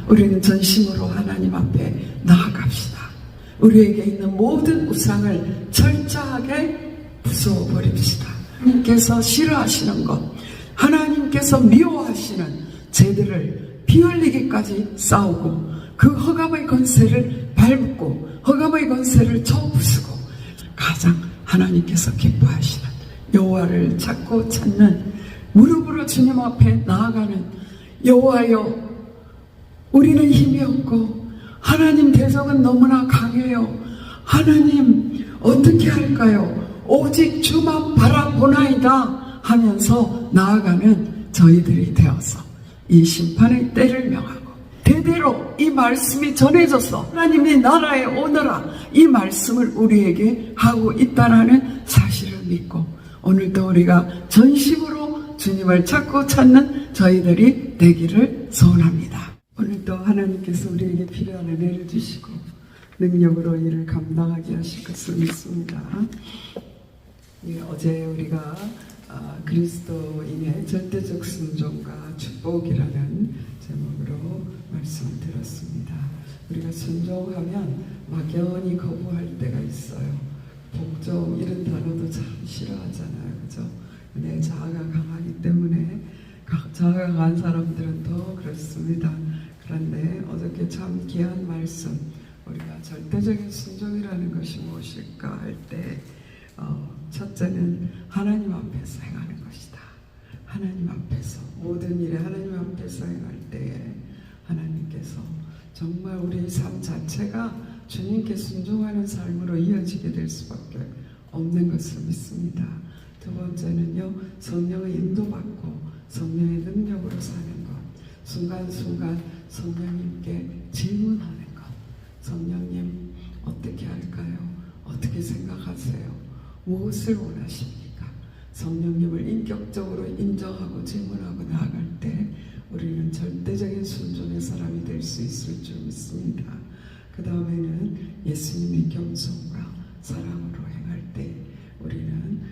우리는 전심으로 하나님 앞에 나아갑시다. 우리에게 있는 모든 우상을 철저하게 부숴버립시다. 하나님께서 싫어하시는 것, 하나님께서 미워하시는 죄들을 피 흘리기까지 싸우고 그 흑암의 권세를 밟고 흑암의 권세를 쳐부수고 가장 하나님께서 기뻐하시는 여호와를 찾고 찾는, 무릎으로 주님 앞에 나아가는, 여호와여 우리는 힘이 없고 하나님 대적은 너무나 강해요. 하나님 어떻게 할까요? 오직 주만 바라보나이다 하면서 나아가는 저희들이 되어서 이 심판의 때를 명하고 대대로 이 말씀이 전해져서 하나님의 나라에 오너라 이 말씀을 우리에게 하고 있다라는 사실을 믿고 오늘도 우리가 전심으로 주님을 찾고 찾는 저희들이 되기를 소원합니다. 오늘도 하나님께서 우리에게 필요한 은혜를 주시고 능력으로 일을 감당하게 하실 것을 믿습니다. 어제 우리가 그리스도인의 절대적 순종과 축복이라는 제목으로 말씀을 들었습니다. 우리가 순종하면 막연히 거부할 때가 있어요. 복종 이런 단어도 참 싫어하잖아요. 그죠? 내 자아가 강하기 때문에 자아가 강한 사람들은 더 그렇습니다. 그런데 어저께 참 귀한 말씀, 우리가 절대적인 순종이라는 것이 무엇일까 할 때 첫째는 하나님 앞에서 행하는 것이다. 하나님 앞에서 모든 일에 하나님 앞에서 행할 때에 하나님께서 정말 우리의 삶 자체가 주님께 순종하는 삶으로 이어지게 될 수밖에 없는 것을 믿습니다. 두 번째는요, 성령의 인도받고 성령의 능력으로 사는 것, 순간순간 성령님께 질문하는 것. 성령님 어떻게 할까요? 어떻게 생각하세요? 무엇을 원하십니까? 성령님을 인격적으로 인정하고 질문하고 나아갈 때 우리는 절대적인 순종의 사람이 될 수 있을 줄 믿습니다. 그 다음에는 예수님의 겸손과 사랑으로 행할 때 우리는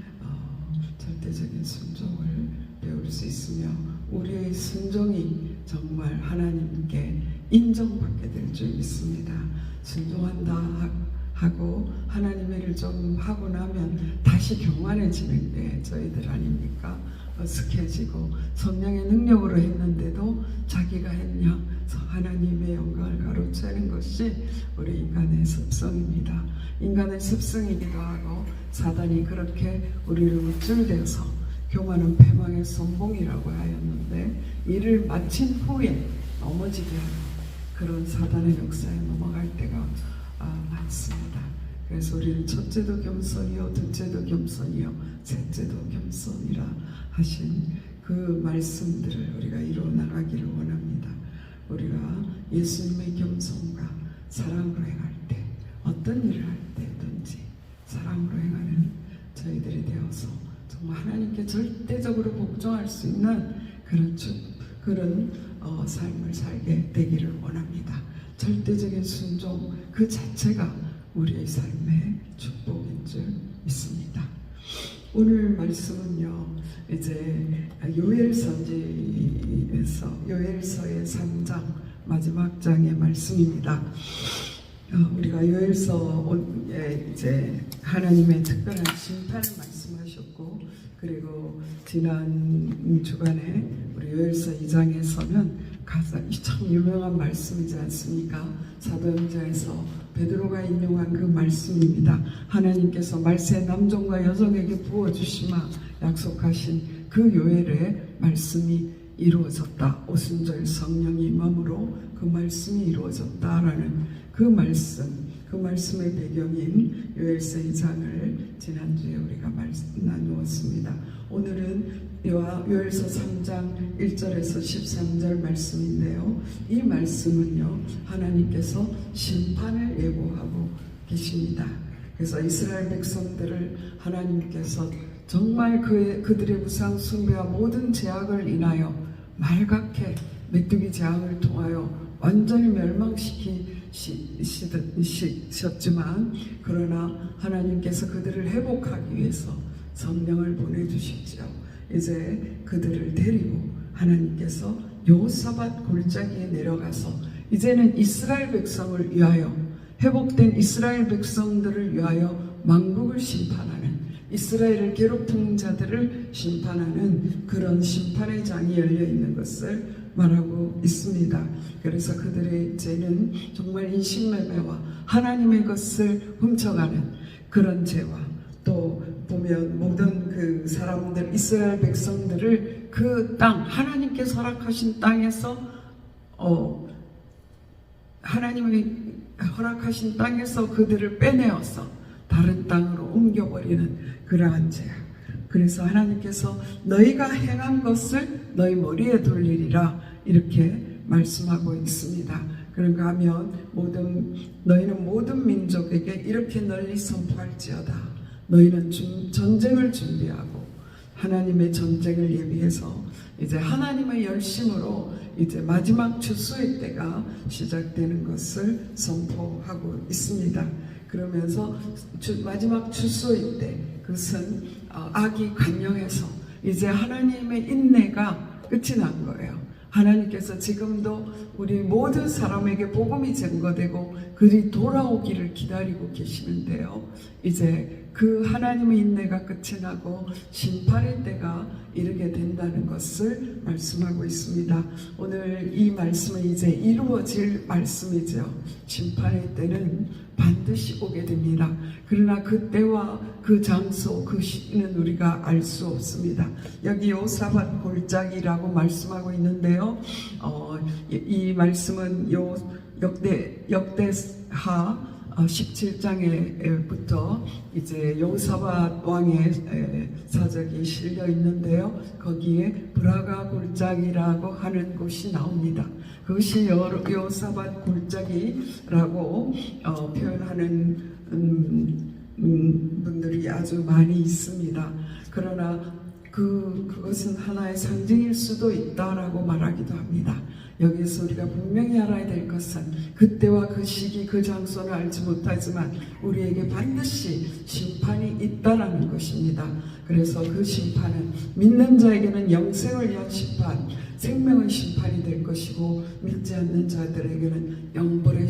절대적인 순종을 배울 수 있으며 우리의 순종이 정말 하나님께 인정받게 될 줄 믿습니다. 순종한다 하고 하나님의 일을 좀 하고 나면 다시 교만해지는 게 저희들 아닙니까? 어색해지고 성령의 능력으로 했는데도 자기가 했냐 하나님의 영광을 가로채는 것이 우리 인간의 습성입니다. 인간의 습성이기도 하고 사단이 그렇게 우리를 우쭐대서 교만은 패망의 선봉이라고 하였는데 이를 마친 후에 넘어지게 하는 그런 사단의 역사에 넘어갈 때가 많습니다. 그래서 우리는 첫째도 겸손이요 둘째도 겸손이요 셋째도 겸손이라 하신 그 말씀들을 우리가 이루어 나가기를 원합니다. 우리가 예수님의 겸손과 사랑으로 행할 때 어떤 일을 할 때든지 사랑으로 행하는 저희들이 되어서 정말 하나님께 절대적으로 복종할 수 있는 그런 삶을 살게 되기를 원합니다. 절대적인 순종 그 자체가 우리의 삶의 축복인 줄 믿습니다. 오늘 말씀은요, 이제 요엘서지에서 요엘서의 3장 마지막 장의 말씀입니다. 우리가 요엘서에 이제 하나님의 특별한 심판을 말씀하셨고, 그리고 지난 주간에 우리 요엘서 2장에서는 가장 참 유명한 말씀이지 않습니까? 사도행전에서 베드로가 인용한 그 말씀입니다. 하나님께서 말세 남종과 여종에게 부어주시마 약속하신 그 요엘의 말씀이 이루어졌다. 오순절 성령이 임함으로 그 말씀이 이루어졌다라는 그 말씀의 배경인 요엘서 2장을 지난주에 우리가 나누었습니다. 오늘은 요엘서 3장 1절에서 13절 말씀인데요. 이 말씀은요, 하나님께서 심판을 예고하고 계십니다. 그래서 이스라엘 백성들을 하나님께서 정말 그들의 우상 숭배와 모든 죄악을 인하여 말갛게 메뚜기 재앙을 통하여 완전히 멸망시키셨지만 그러나 하나님께서 그들을 회복하기 위해서 성령을 보내주셨죠. 이제 그들을 데리고 하나님께서 여호사밧 골짜기에 내려가서 이제는 이스라엘 백성을 위하여, 회복된 이스라엘 백성들을 위하여 만국을 심판하는, 이스라엘을 괴롭힌 자들을 심판하는 그런 심판의 장이 열려 있는 것을 말하고 있습니다. 그래서 그들의 죄는 정말 인신매매와 하나님의 것을 훔쳐가는 그런 죄와, 또 보면 모든 그 사람들, 이스라엘 백성들을 그 땅, 하나님께서 허락하신 땅에서 하나님이 허락하신 땅에서 그들을 빼내어서 다른 땅으로 옮겨버리는 그러한 죄. 그래서 하나님께서 너희가 행한 것을 너희 머리에 돌리리라 이렇게 말씀하고 있습니다. 그런가 하면 너희는 모든 민족에게 이렇게 널리 선포할지어다. 너희는 전쟁을 준비하고 하나님의 전쟁을 예비해서 이제 하나님의 열심으로 이제 마지막 추수의 때가 시작되는 것을 선포하고 있습니다. 그러면서 마지막 추수의 때, 그것은 악이 관영해서 이제 하나님의 인내가 끝이 난 거예요. 하나님께서 지금도 우리 모든 사람에게 복음이 증거되고 그들이 돌아오기를 기다리고 계시는데요, 이제 그 하나님의 인내가 끝이 나고 심판의 때가 이르게 된다는 것을 말씀하고 있습니다. 오늘 이 말씀은 이제 이루어질 말씀이죠. 심판의 때는 반드시 오게 됩니다. 그러나 그 때와 그 장소, 그 시기는 우리가 알 수 없습니다. 여기 여호사밧 골짜기라고 말씀하고 있는데요, 이 말씀은 역대하 17장에부터 이제 여호사밧 왕의 사적이 실려 있는데요, 거기에 브라가 골짜기라고 하는 곳이 나옵니다. 그것이 여호사밧 골짜기라고 표현하는 분들이 아주 많이 있습니다. 그러나 그것은 하나의 상징일 수도 있다라고 말하기도 합니다. 여기서 우리가 분명히 알아야 될 것은 그때와 그 시기, 그 장소는 알지 못하지만 우리에게 반드시 심판이 있다라는 것입니다. 그래서 그 심판은 믿는 자에게는 영생을 위한 심판, 생명의 심판이 될 것이고, 믿지 않는 자들에게는 영벌의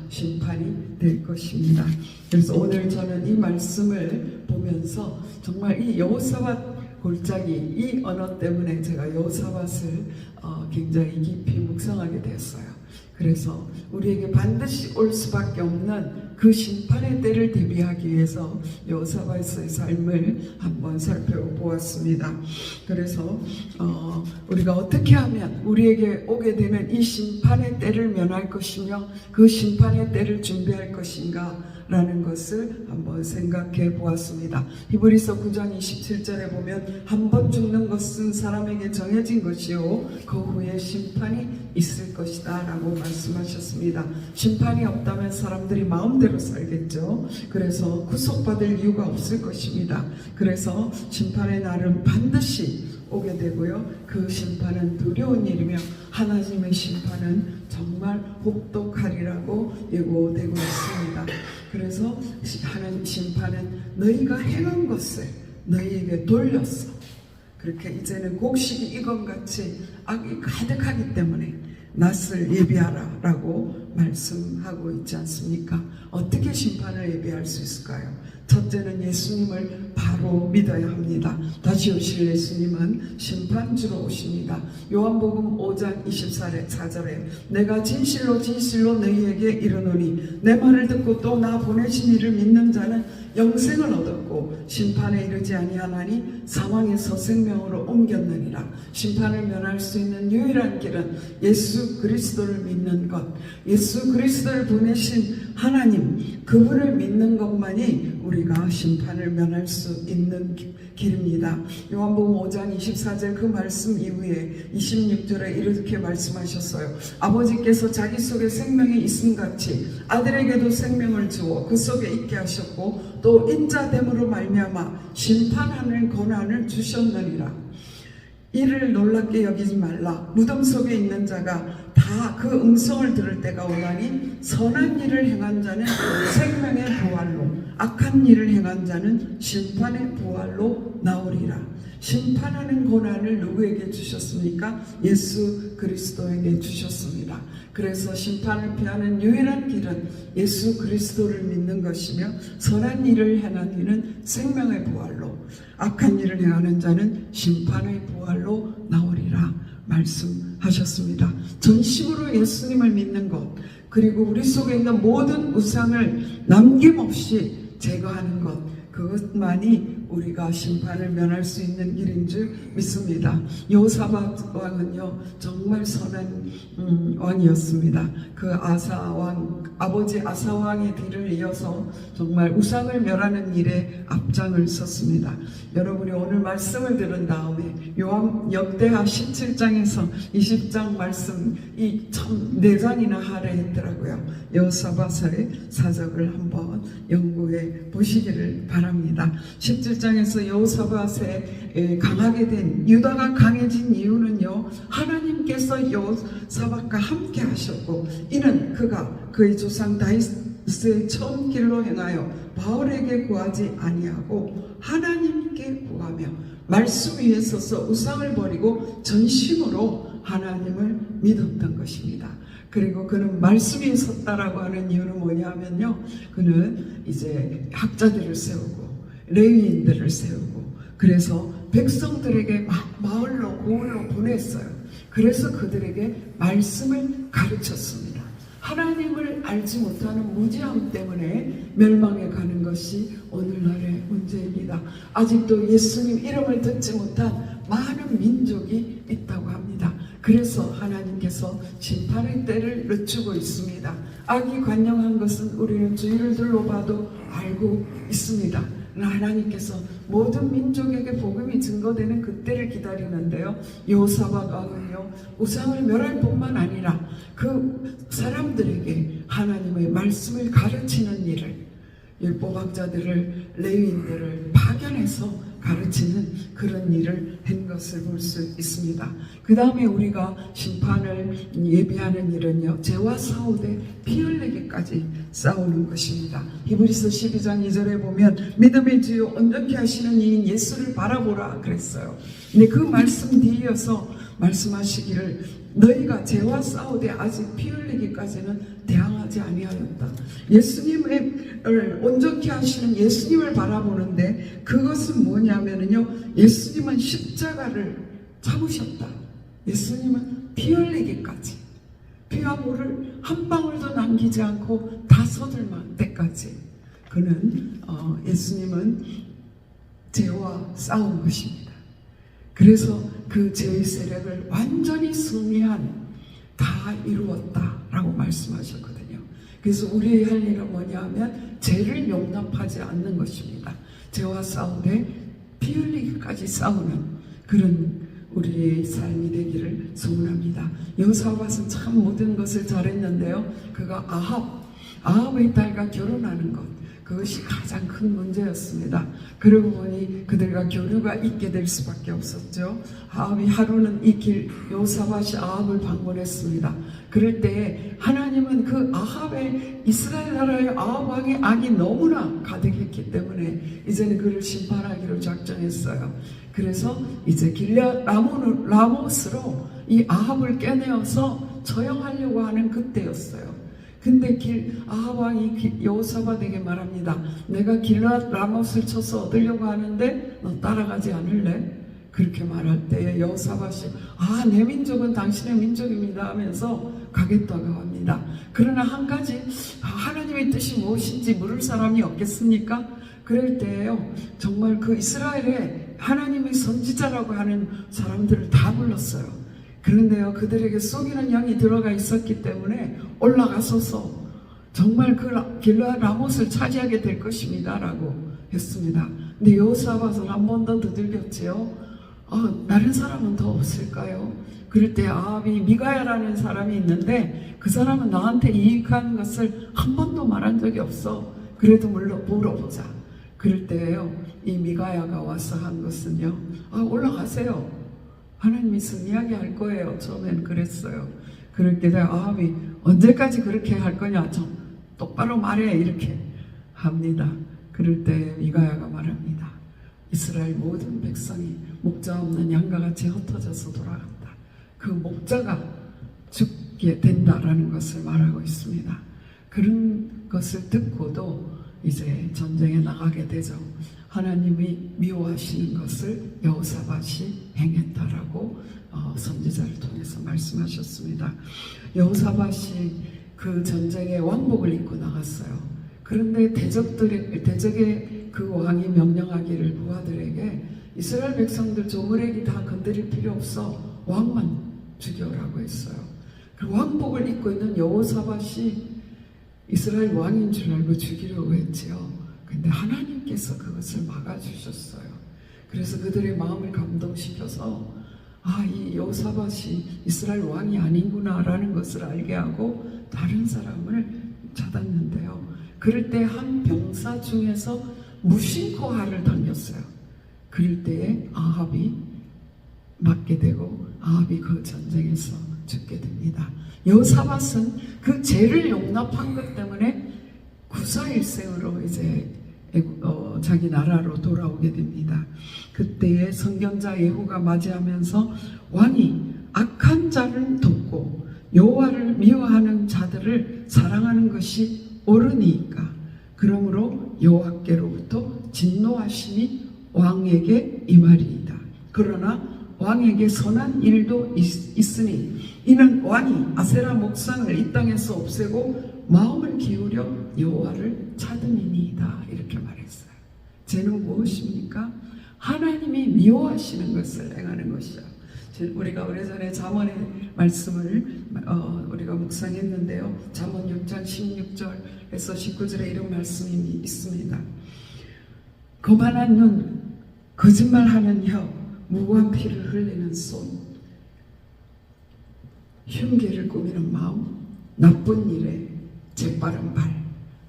심판이 될 것입니다. 그래서 오늘 저는 이 말씀을 보면서 정말 이 여호사밧 골짜기, 이 언어 때문에 제가 여호사밧을 굉장히 깊이 묵상하게 되었어요. 그래서 우리에게 반드시 올 수밖에 없는 그 심판의 때를 대비하기 위해서 여호사밧의 삶을 한번 살펴보았습니다. 그래서 우리가 어떻게 하면 우리에게 오게 되는 이 심판의 때를 면할 것이며 그 심판의 때를 준비할 것인가 라는 것을 한번 생각해 보았습니다. 히브리서 9장 27절에 보면 한 번 죽는 것은 사람에게 정해진 것이요 그 후에 심판이 있을 것이다 라고 말씀하셨습니다. 심판이 없다면 사람들이 마음대로 살겠죠. 그래서 구속받을 이유가 없을 것입니다. 그래서 심판의 날은 반드시 오게 되고요, 그 심판은 두려운 일이며 하나님의 심판은 정말 혹독하리라고 예고되고 있습니다. 그래서 하나님 심판은 너희가 행한 것을 너희에게 돌렸어. 그렇게 이제는 곡식이 익음같이 악이 가득하기 때문에 낯을 예비하라 라고 말씀하고 있지 않습니까? 어떻게 심판을 예비할 수 있을까요? 첫째는 예수님을 바로 믿어야 합니다. 다시 오실 예수님은 심판주로 오십니다. 요한복음 5장 24절에 내가 진실로 진실로 너희에게 이르노니 내 말을 듣고 또 나 보내신 이를 믿는 자는 영생을 얻었고 심판에 이르지 아니하나니 사망에서 생명으로 옮겼느니라. 심판을 면할 수 있는 유일한 길은 예수 그리스도를 믿는 것, 예수 그리스도를 보내신 하나님, 그분을 믿는 것만이 우리가 심판을 면할 수 있는 길입니다. 요한복음 5장 24절 그 말씀 이후에 26절에 이렇게 말씀하셨어요. 아버지께서 자기 속에 생명이 있음같이 아들에게도 생명을 주어 그 속에 있게 하셨고 또 인자됨으로 말미암아 심판하는 권한을 주셨느니라. 이를 놀랍게 여기지 말라. 무덤 속에 있는 자가 다 그 음성을 들을 때가 오나니 선한 일을 행한 자는 생명의 부활로 악한 일을 행한 자는 심판의 부활로 나오리라. 심판하는 고난을 누구에게 주셨습니까? 예수 그리스도에게 주셨습니다. 그래서 심판을 피하는 유일한 길은 예수 그리스도를 믿는 것이며 선한 일을 행한 이는 생명의 부활로 악한 일을 행하는 자는 심판의 부활로 나오리라 말씀하셨습니다. 전심으로 예수님을 믿는 것, 그리고 우리 속에 있는 모든 우상을 남김없이 제거하는 것, 그것만이 우리가 심판을 면할 수 있는 길인 줄 믿습니다. 여호사밧 왕은요 정말 선한 왕이었습니다. 그 아사 왕, 아버지 아사 왕의 뒤를 이어서 정말 우상을 멸하는 일에 앞장을 섰습니다. 여러분이 오늘 말씀을 들은 다음에 역대하 17장에서 20장 말씀 이 참 4장이나 할애했더라고요. 여호사밧의 사적을 한번 연구해 보시기를 바랍니다. 17장에서 여호사밧에 강하게 된, 유다가 강해진 이유는요, 하나님께서 여호사밧과 함께 하셨고, 이는 그가 그의 조상 다윗의 처음 길로 행하여 바울에게 구하지 아니하고 하나님께 구하며 말씀 위에 서서 우상을 버리고 전심으로 하나님을 믿었던 것입니다. 그리고 그는 말씀 위에 섰다라고 하는 이유는 뭐냐면요, 그는 이제 학자들을 세우고 레위인들을 세우고, 그래서 백성들에게 마을로 고을로 보냈어요. 그래서 그들에게 말씀을 가르쳤습니다. 하나님을 알지 못하는 무지함 때문에 멸망해 가는 것이 오늘날의 문제입니다. 아직도 예수님 이름을 듣지 못한 많은 민족이 있다고 합니다. 그래서 하나님께서 심판의 때를 늦추고 있습니다. 악이 관영한 것은 우리는 주의를 둘러봐도 알고 있습니다. 하나님께서 모든 민족에게 복음이 증거되는 그때를 기다리는데요, 여호사밧 왕은요 우상을 멸할 뿐만 아니라 그 사람들에게 하나님의 말씀을 가르치는 일을, 율법학자들을, 레위인들을 파견해서 가르치는 그런 일을 한 것을 볼 수 있습니다. 그 다음에 우리가 심판을 예비하는 일은요, 죄와 싸우되 피 흘리기까지 싸우는 것입니다. 히브리서 12장 2절에 보면 믿음의 주요 온전케 하시는 이인 예수를 바라보라 그랬어요. 근데 그 말씀 뒤이어서 말씀하시기를 너희가 죄와 싸우되 아직 피 흘리기까지는 대항하지 아니하였다. 예수님을 온전케 하시는 예수님을 바라보는데 그것은 뭐냐면요, 예수님은 십자가를 참으셨다. 예수님은 피 흘리기까지, 피와 물을 한 방울도 남기지 않고 다 쏟을 때까지 그는 예수님은 죄와 싸운 것입니다. 그래서 그 죄의 세력을 완전히 승리한, 다 이루었다라고 말씀하셨거든요. 그래서 우리의 할 일은 뭐냐 하면 죄를 용납하지 않는 것입니다. 죄와 싸우되 피 흘리기까지 싸우는 그런 우리의 삶이 되기를 소원합니다. 여호사밧은 참 모든 것을 잘했는데요, 그가 아합의 딸과 결혼하는 것, 그것이 가장 큰 문제였습니다. 그러고 보니 그들과 교류가 있게 될 수밖에 없었죠. 아합이 하루는 여호사밧이 아합을 방문했습니다. 그럴 때 하나님은 그 아합의, 이스라엘 나라의 아합 왕의 악이 너무나 가득했기 때문에 이제는 그를 심판하기로 작정했어요. 그래서 이제 길앗 라못으로 이 아합을 깨내어서 처형하려고 하는 그때였어요. 근데 아합 왕이 여호사밧에게 말합니다. 내가 길앗 라못을 쳐서 얻으려고 하는데 너 따라가지 않을래? 그렇게 말할 때 여호사밧이 내 민족은 당신의 민족입니다 하면서 가겠다고 합니다. 그러나 한 가지, 하나님의 뜻이 무엇인지 물을 사람이 없겠습니까? 그럴 때에요, 정말 그 이스라엘에 하나님의 선지자라고 하는 사람들을 다 불렀어요. 그런데요, 그들에게 속이는 영이 들어가 있었기 때문에 올라가서서 정말 그 길앗 라못을 차지하게 될 것입니다 라고 했습니다. 근데 여호사밧은 한 번 더 두들겼지요. 다른 사람은 더 없을까요? 그럴 때 아합이 미가야라는 사람이 있는데 그 사람은 나한테 이익한 것을 한 번도 말한 적이 없어. 그래도 물어보자. 그럴 때요, 이 미가야가 와서 한 것은요, 올라가세요. 하나님이 승리하게 할 거예요. 처음엔 그랬어요. 그럴 때 아합이 언제까지 그렇게 할 거냐, 좀 똑바로 말해, 이렇게 합니다. 그럴 때 미가야가 말합니다. 이스라엘 모든 백성이 목자 없는 양과 같이 흩어져서 돌아간다. 그 목자가 죽게 된다라는 것을 말하고 있습니다. 그런 것을 듣고도 이제 전쟁에 나가게 되죠. 하나님이 미워하시는 것을 여호사밧이 행했다라고 선지자를 통해서 말씀하셨습니다. 여호사밧이 그 전쟁에 왕복을 입고 나갔어요. 그런데 대적의 그 왕이 명령하기를 부하들에게 이스라엘 백성들 조무래기 다 건드릴 필요 없어, 왕만 죽여라고 했어요. 그 왕복을 입고 있는 여호사밧이 이스라엘 왕인 줄 알고 죽이려고 했지요. 근데 하나님께서 그것을 막아주셨어요. 그래서 그들의 마음을 감동시켜서 이 여호사밧이 이스라엘 왕이 아니구나 라는 것을 알게 하고 다른 사람을 찾았는데요. 그럴 때 한 병사 중에서 무심코 활을 던졌어요. 그럴 때에 아합이 맞게 되고 아합이 그 전쟁에서 죽게 됩니다. 여호사밧은 그 죄를 용납한 것 때문에 구사일생으로 이제 자기 나라로 돌아오게 됩니다. 그때에 선견자 예후가 맞이하면서 왕이 악한 자를 돕고 여호와를 미워하는 자들을 사랑하는 것이 옳으니까 그러므로 여호와께로부터 진노하심이 왕에게 임하리이다. 그러나 왕에게 선한 일도 있으니 이는 왕이 아세라 목상을 이 땅에서 없애고 마음을 기울여 여호와를 찾음이니이다. 이렇게 말했어요. 죄는 무엇입니까? 하나님이 미워하시는 것을 행하는 것이죠. 우리가 오래전에 잠언의 말씀을 우리가 묵상했는데요. 잠언 6장 16절에서 19절에 이런 말씀이 있습니다. 거만한 눈, 거짓말하는 혀, 무고한 피를 흘리는 손, 흉계를 꾸미는 마음, 나쁜 일에 재빠른 발,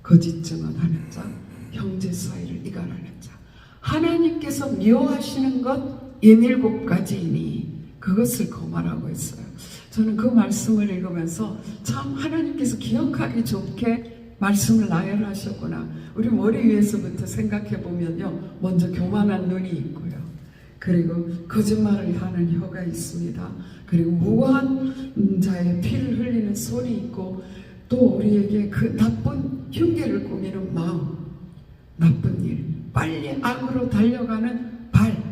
거짓 증언하는 자, 형제 사이를 이간하는 자. 하나님께서 미워하시는 것 67가지이니 그것을 거만하고 있어요. 저는 그 말씀을 읽으면서 참 하나님께서 기억하기 좋게 말씀을 나열하셨구나. 우리 머리 위에서부터 생각해 보면요, 먼저 교만한 눈이 있고요, 그리고 거짓말을 하는 혀가 있습니다. 그리고 무고한 자의 피를 흘리는 손이 있고, 또 우리에게 그 나쁜 흉계를 꾸미는 마음, 나쁜 일, 빨리 악으로 달려가는 발,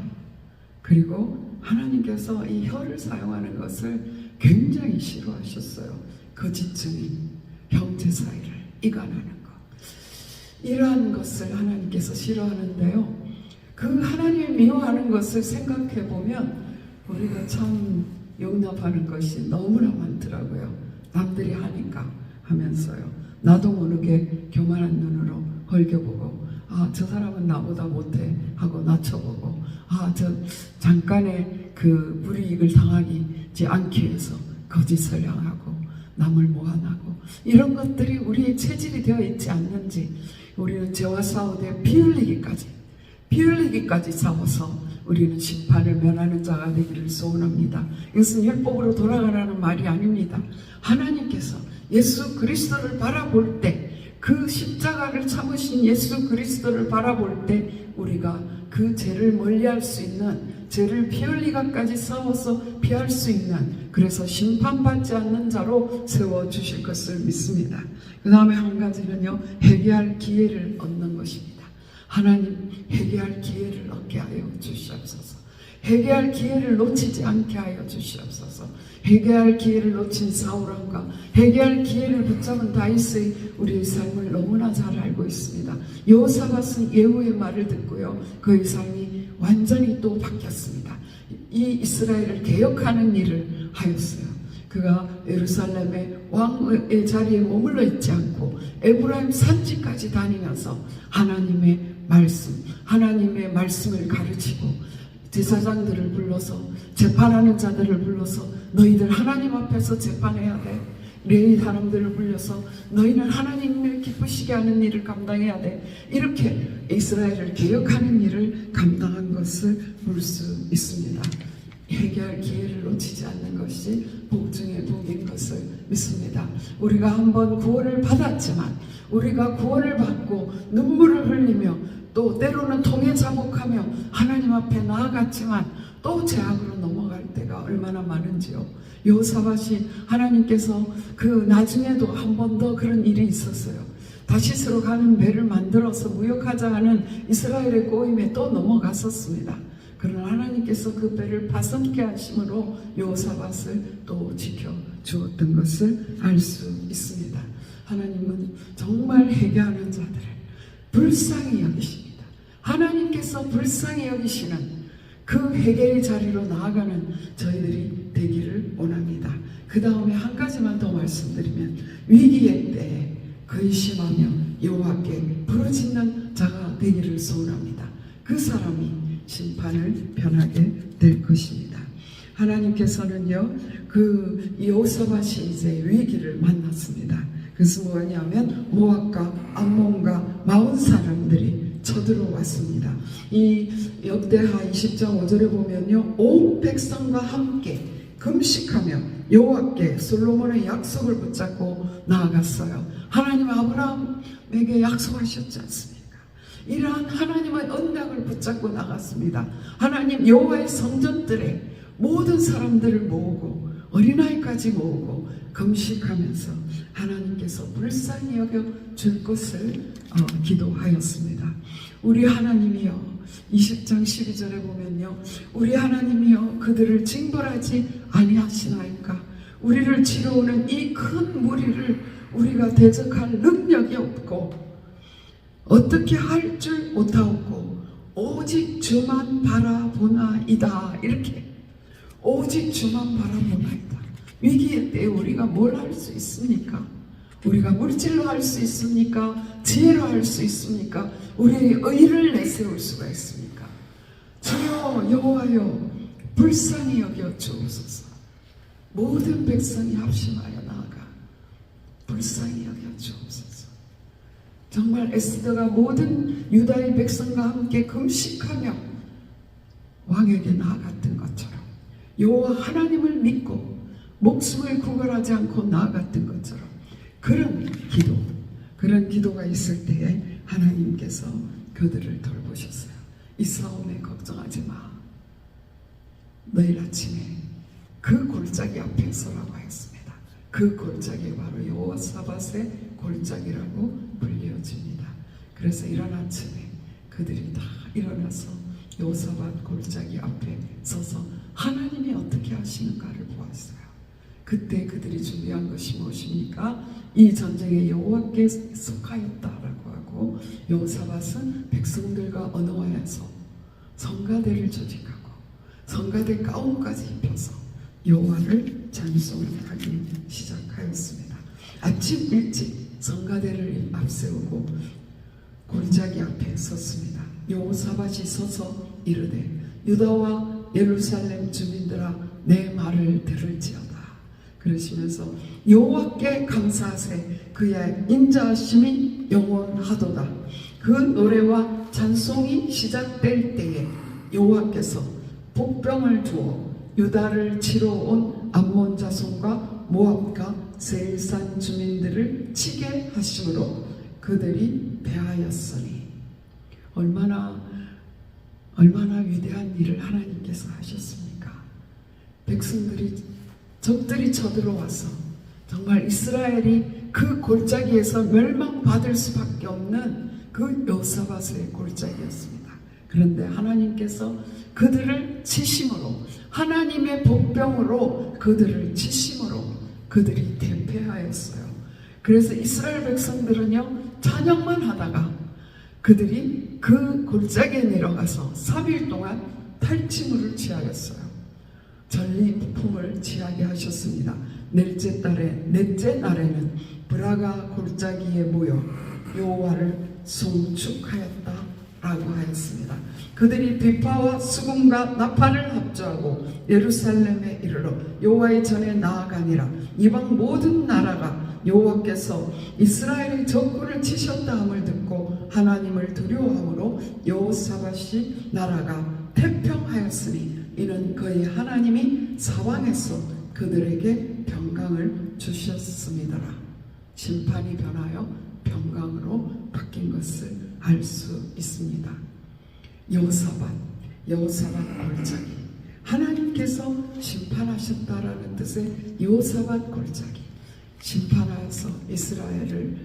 그리고 하나님께서 이 혀를 사용하는 것을 굉장히 싫어하셨어요. 거짓 증인, 형제 사이를 이간하는 것, 이러한 것을 하나님께서 싫어하는데요, 그 하나님이 미워하는 것을 생각해 보면 우리가 참 용납하는 것이 너무나 많더라고요. 남들이 하니까 하면서요, 나도 모르게 교만한 눈으로 헐겨보고, 저 사람은 나보다 못해 하고 낮춰보고, 저 잠깐의 그 불이익을 당하지 않기 위해서 거짓을 향하고 남을 모함하고, 이런 것들이 우리의 체질이 되어 있지 않는지, 우리는 죄와 싸우되 피 흘리기까지 싸워서 우리는 심판을 면하는 자가 되기를 소원합니다. 이것은 율법으로 돌아가라는 말이 아닙니다. 하나님께서 예수 그리스도를 바라볼 때, 그 십자가를 참으신 예수 그리스도를 바라볼 때 우리가 그 죄를 멀리할 수 있는, 죄를 피 흘리기까지 싸워서 피할 수 있는, 그래서 심판받지 않는 자로 세워주실 것을 믿습니다. 그 다음에 한 가지는요, 회개할 기회를 얻는 것입니다. 하나님, 회개할 기회를 얻게 하여 주시옵소서. 회개할 기회를 놓치지 않게 하여 주시옵소서. 회개할 기회를 놓친 사울왕과 회개할 기회를 붙잡은 다윗의 우리의 삶을 너무나 잘 알고 있습니다. 여호사밧은 예후의 말을 듣고요, 그의 삶이 완전히 또 바뀌었습니다. 이 이스라엘을 개혁하는 일을 하였어요. 그가 예루살렘의 왕의 자리에 머물러 있지 않고 에브라임 산지까지 다니면서 하나님의 말씀을 가르치고, 제사장들을 불러서, 재판하는 자들을 불러서 너희들 하나님 앞에서 재판해야 돼. 레위 사람들을 불러서 너희는 하나님을 기쁘시게 하는 일을 감당해야 돼. 이렇게 이스라엘을 개혁하는 일을 감당한 것을 볼 수 있습니다. 해결 기회를 놓치지 않는 것이 복 중의 복인 것을 믿습니다. 우리가 한번 구원을 받았지만, 우리가 구원을 받고 눈물을 흘리며 또 때로는 통해 자복하며 하나님 앞에 나아갔지만 또 죄악으로 넘어갈 때가 얼마나 많은지요. 여호사밧이 하나님께서 그 나중에도 한 번 더 그런 일이 있었어요. 다시스로 가는 배를 만들어서 무역하자 하는 이스라엘의 꼬임에 또 넘어갔었습니다. 그러나 하나님께서 그 배를 파손케 하심으로 여호사밧을 또 지켜주었던 것을 알 수 있습니다. 하나님은 정말 회개하는 자들을 불쌍히 여기십니다. 하나님께서 불쌍히 여기시는 그 회개의 자리로 나아가는 저희들이 되기를 원합니다. 그 다음에 한 가지만 더 말씀드리면, 위기의 때에 근심하며 여호와께 부르짖는 자가 되기를 소원합니다. 그 사람이 심판을 변하게 될 것입니다. 하나님께서는요, 그 여호사밧이 이제 위기를 만났습니다. 그래서 뭐냐면 모압과 암몬과 마온 사람들이 쳐들어왔습니다. 이 역대하 20장 5절에 보면요, 온 백성과 함께 금식하며 여호와께 솔로몬의 약속을 붙잡고 나아갔어요. 하나님 아브라함에게 약속하셨지 않습니까? 이러한 하나님의 언약을 붙잡고 나갔습니다. 하나님 여호와의 성전들에 모든 사람들을 모으고 어린아이까지 모으고 금식하면서 하나님께서 불쌍히 여겨 줄 것을 기도하였습니다. 우리 하나님이여, 20장 12절에 보면요, 우리 하나님이여 그들을 징벌하지 아니하시나이까. 우리를 치러오는 이 큰 무리를 우리가 대적할 능력이 없고 어떻게 할 줄 못하옵고 오직 주만 바라보나이다. 이렇게 오직 주만 바라보나이다. 위기의 때에 우리가 뭘 할 수 있습니까? 우리가 물질로 할 수 있습니까? 지혜로 할 수 있습니까? 우리의 의를 내세울 수가 있습니까? 주여 여호와여 불쌍히 여겨 주옵소서. 모든 백성이 합심하여 나아가 불쌍히 여겨 주옵소서. 정말 에스더가 모든 유다의 백성과 함께 금식하며 왕에게 나아갔던 것처럼, 여호와 하나님을 믿고 목숨을 구걸하지 않고 나아갔던 것처럼, 그런 기도가 있을 때에 하나님께서 그들을 돌보셨어요. 이 싸움에 걱정하지 마. 내일 아침에 그 골짜기 앞에 서라고 하였습니다. 그 골짜기 바로 여호사밧의 골짜기라고 불려집니다. 그래서 이른 아침에 그들이 다 일어나서 여호사밧 골짜기 앞에 서서 하나님이 어떻게 하시는가를 보았어요. 그때 그들이 준비한 것이 무엇입니까? 이 전쟁에 여호와께 속하였다라고 하고, 여호사밧은 백성들과 언어와에서 성가대를 조직하고 성가대 가운까지 입혀서 여호와를 찬송하기 시작하였습니다. 아침 일찍 성가대를 앞세우고 골짜기 앞에 섰습니다. 여호사밧이 서서 이르되 유다와 예루살렘 주민들아 내 말을 들을지어다. 그러시면서 여호와께 감사하세 그의 인자하심이 영원하도다. 그 노래와 찬송이 시작될 때에 여호와께서 복병을 주어 유다를 치러 온 암몬 자손과 모압과 세일산 주민들을 치게 하심으로 그들이 패하였으니. 얼마나 위대한 일을 하나님께서 하셨습니까? 적들이 쳐들어와서 정말 이스라엘이 그 골짜기에서 멸망받을 수밖에 없는 그 여호사밧의 골짜기였습니다. 그런데 하나님께서 그들을 치심으로, 하나님의 복병으로 그들을 치심으로 그들이 대패하였어요. 그래서 이스라엘 백성들은요, 찬양만 하다가 그들이 그 골짜기에 내려가서 3일 동안 탈취물을 취하였어요. 전리품을 취하게 하셨습니다. 넷째 날에는 브라가 골짜기에 모여 여호와를 송축하였다 라고 하였습니다. 그들이 비파와 수금과 나팔을 합주하고 예루살렘에 이르러 여호와의 전에 나아가니라. 이방 모든 나라가 여호와께서 이스라엘의 적군을 치셨다 함을 듣고 하나님을 두려워함으로 여호사밧이 나라가 태평하였으니 이는 그의 하나님이 사방에서 그들에게 평강을 주셨음이더라. 심판이 변하여 평강으로 바뀐 것을 알 수 있습니다. 여호사밧 골짜기, 하나님께서 심판하셨다라는 뜻의 여호사밧 골짜기, 심판하여서 이스라엘을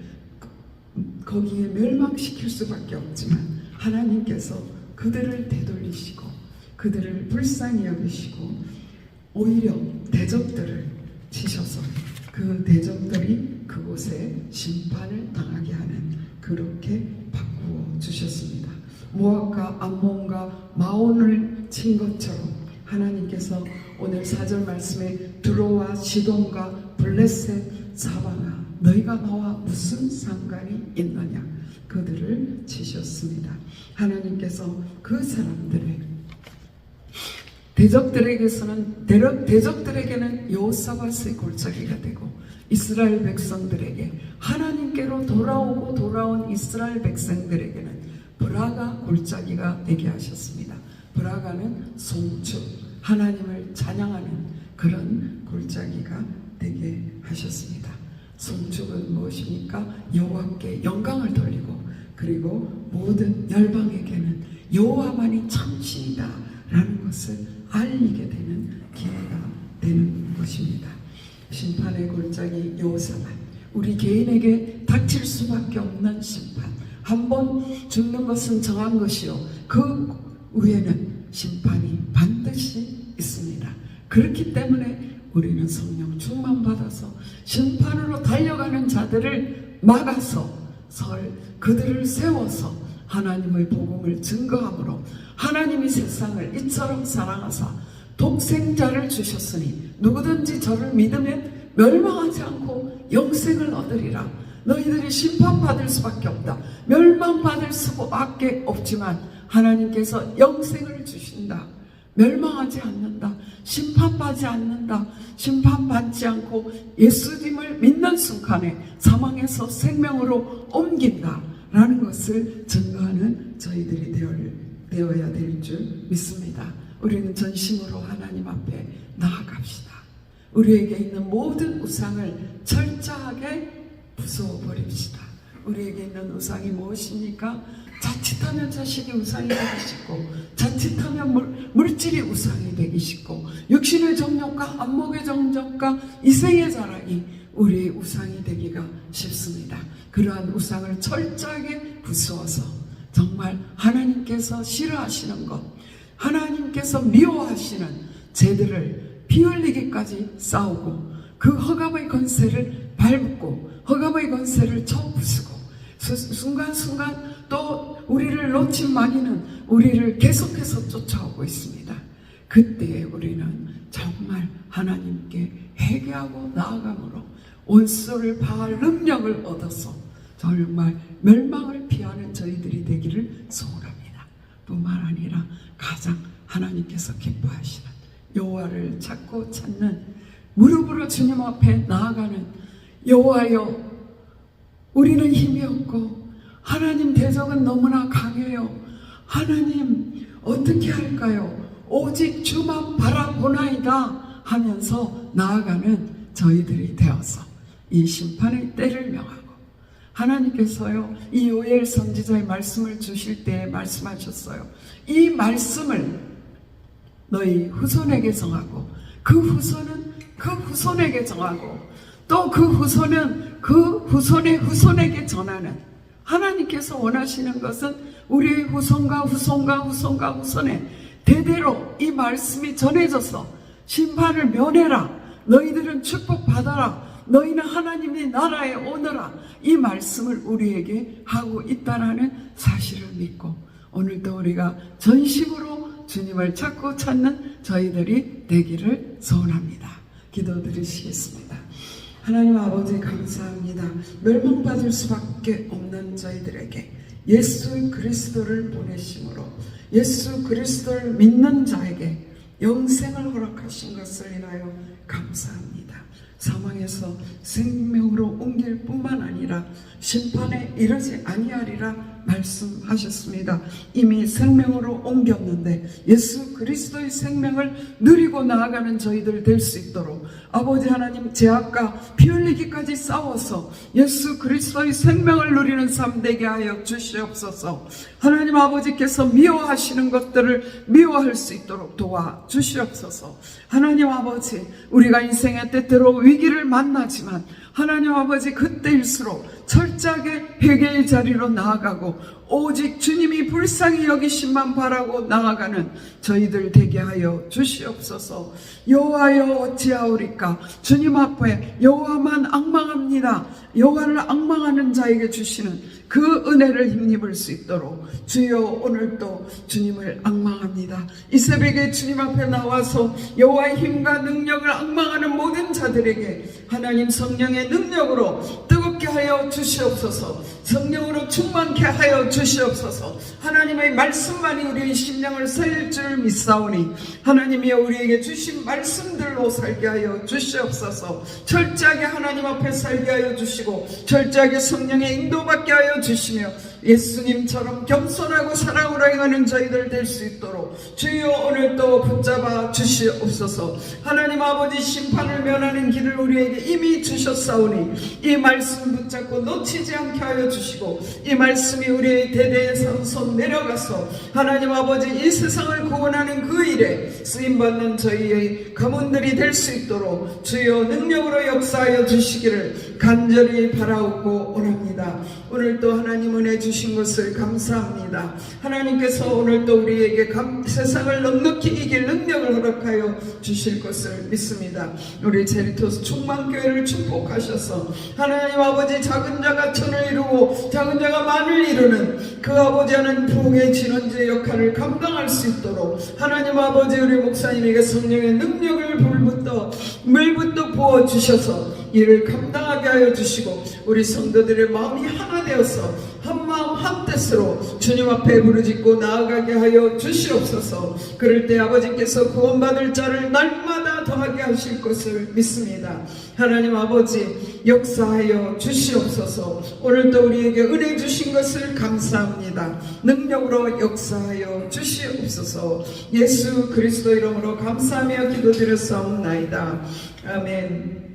거기에 멸망시킬 수밖에 없지만 하나님께서 그들을 되돌리시고 그들을 불쌍히 여기시고 오히려 대적들을 치셔서 그 대적들이 그곳에 심판을 당하게 하는, 그렇게 바꾸어 주셨습니다. 모압과 암몬과 마온을 친 것처럼 하나님께서 오늘 4절 말씀에 두로와 시돈과 블레셋 사방아 너희가 나와 무슨 상관이 있느냐, 그들을 치셨습니다. 하나님께서 그 사람들의 대적들에게는 여호사밧의 골짜기가 되고 이스라엘 백성들에게, 하나님께로 돌아온 이스라엘 백성들에게는 브라가 골짜기가 되게 하셨습니다. 브라가는 송축, 하나님을 찬양하는 그런 골짜기가 되게 하셨습니다. 송축은 무엇입니까? 여호와께 영광을 돌리고 그리고 모든 열방에게는 여호와만이 참신이다 라는 것을 알리게 되는 기회가 되는 것입니다. 심판의 골짜기 여호사밧, 우리 개인에게 닥칠 수밖에 없는 심판. 한번 죽는 것은 정한 것이요 그 후에는 심판이 반드시 있습니다. 그렇기 때문에 우리는 성령 충만받아서 심판으로 달려가는 자들을 막아서 그들을 세워서 하나님의 복음을 증거함으로, 하나님이 세상을 이처럼 사랑하사 독생자를 주셨으니 누구든지 저를 믿으면 멸망하지 않고 영생을 얻으리라. 너희들이 심판받을 수밖에 없다, 멸망받을 수밖에 없지만 하나님께서 영생을 주신다. 멸망하지 않는다, 심판받지 않는다. 심판받지 않고 예수님을 믿는 순간에 사망에서 생명으로 옮긴다 라는 것을 증거하는 저희들이 되어야 될 줄 믿습니다. 우리는 전심으로 하나님 앞에 나아갑시다. 우리에게 있는 모든 우상을 철저하게 부숴버립시다. 우리에게 있는 우상이 무엇입니까? 자칫하면 자식이 우상이 되기 쉽고, 자칫하면 물질이 우상이 되기 쉽고, 육신의 정욕과 안목의 정욕과 이생의 자랑이 우리의 우상이 되기가 쉽습니다. 그러한 우상을 철저하게 부수어서 정말 하나님께서 싫어하시는 것, 하나님께서 미워하시는 죄들을 피 흘리기까지 싸우고 그 흑암의 권세를 밟고 흑암의 권세를 쳐부수고 순간순간 또 우리를 놓친 마귀는 우리를 계속해서 쫓아오고 있습니다. 그때에 우리는 정말 하나님께 회개하고 나아감으로 원수를 파할 능력을 얻어서 정말 멸망을 피하는 저희들이 되기를 소원합니다. 뿐만 아니라 가장 하나님께서 기뻐하시는 여호와를 찾고 찾는, 무릎으로 주님 앞에 나아가는, 여호와여 우리는 힘이 없고 하나님 대적은 너무나 강해요. 하나님 어떻게 할까요? 오직 주만 바라보나이다 하면서 나아가는 저희들이 되어서 이 심판의 때를 명하고, 하나님께서요 이 요엘 선지자의 말씀을 주실 때 말씀하셨어요. 이 말씀을 너희 후손에게 정하고 그 후손은 그 후손에게 정하고 또 그 후손은 그 후손의 후손에게 전하는, 하나님께서 원하시는 것은 우리의 후손과 후손과 후손과 후손에 대대로 이 말씀이 전해져서 심판을 면해라, 너희들은 축복받아라, 너희는 하나님의 나라에 오너라, 이 말씀을 우리에게 하고 있다라는 사실을 믿고 오늘도 우리가 전심으로 주님을 찾고 찾는 저희들이 되기를 소원합니다. 기도드리시겠습니다. 하나님 아버지 감사합니다. 멸망받을 수밖에 없는 저희들에게 예수 그리스도를 보내심으로 예수 그리스도를 믿는 자에게 영생을 허락하신 것을 인하여 감사합니다. 사망에서 생명으로 옮길 뿐만 아니라 아니하리라. 심판에 이르지 아니하리라 말씀하셨습니다. 이미 생명으로 옮겼는데 예수 그리스도의 생명을 누리고 나아가는 저희들 될 수 있도록 아버지 하나님, 죄악과 피 흘리기까지 싸워서 예수 그리스도의 생명을 누리는 삶 되게 하여 주시옵소서. 하나님 아버지께서 미워하시는 것들을 미워할 수 있도록 도와주시옵소서. 하나님 아버지, 우리가 인생의 때때로 위기를 만나지만 하나님 아버지, 그때일수록 철저하게 회개의 자리로 나아가고 오직 주님이 불쌍히 여기심만 바라고 나아가는 저희들 되게 하여 주시옵소서. 여호와여 어찌하오리까. 주님 앞에 여호와만 앙망합니다. 여호와를 앙망하는 자에게 주시는 그 은혜를 힘입을 수 있도록 주여 오늘도 주님을 앙망합니다. 이 새벽에 주님 앞에 나와서 여호와의 힘과 능력을 앙망하는 모든 자들에게 하나님 성령의 능력으로 뜨겁게 하여 주시옵소서. 성령으로 충만케 하여 주시옵소서. 하나님의 말씀만이 우리의 심령을 살릴 줄 믿사오니 하나님이 우리에게 주신 말씀들로 살게 하여 주시옵소서. 철저하게 하나님 앞에 살게 하여 주시고 철저하게 성령의 인도받게 하여 주시며 예수님처럼 겸손하고 사랑으로 행하는 저희들 될 수 있도록 주여 오늘도 붙잡아 주시옵소서. 하나님 아버지, 심판을 면하는 길을 우리에게 이미 주셨사오니 이 말씀 붙잡고 놓치지 않게 하여 주시고 이 말씀이 우리의 대대의 손 내려가서 하나님 아버지, 이 세상을 구원하는 그 일에 쓰임받는 저희의 가문들이 될 수 있도록 주여 능력으로 역사하여 주시기를 간절히 바라옵고 원합니다. 오늘도 하나님 은혜 주신 것을 감사합니다. 하나님께서 오늘도 우리에게 세상을 넉넉히 이길 능력을 허락하여 주실 것을 믿습니다. 우리 제리토스 충만교회를 축복하셔서 하나님 아버지, 작은 자가 천을 이루고 작은 자가 만을 이루는 그 아버지 하는 부흥의 진원지의 역할을 감당할 수 있도록 하나님 아버지, 우리 목사님에게 성령의 능력을 물부터 부어주셔서 이를 감당하게 하여 주시고 우리 성도들의 마음이 하나 되어서 한마음 한뜻으로 주님 앞에 부르짖고 나아가게 하여 주시옵소서. 그럴 때 아버지께서 구원받을 자를 날마다 더하게 하실 것을 믿습니다. 하나님 아버지, 역사하여 주시옵소서. 오늘도 우리에게 은혜 주신 것을 감사합니다. 능력으로 역사하여 주시옵소서. 예수 그리스도 이름으로 감사하며 기도드렸사옵나이다. 아멘.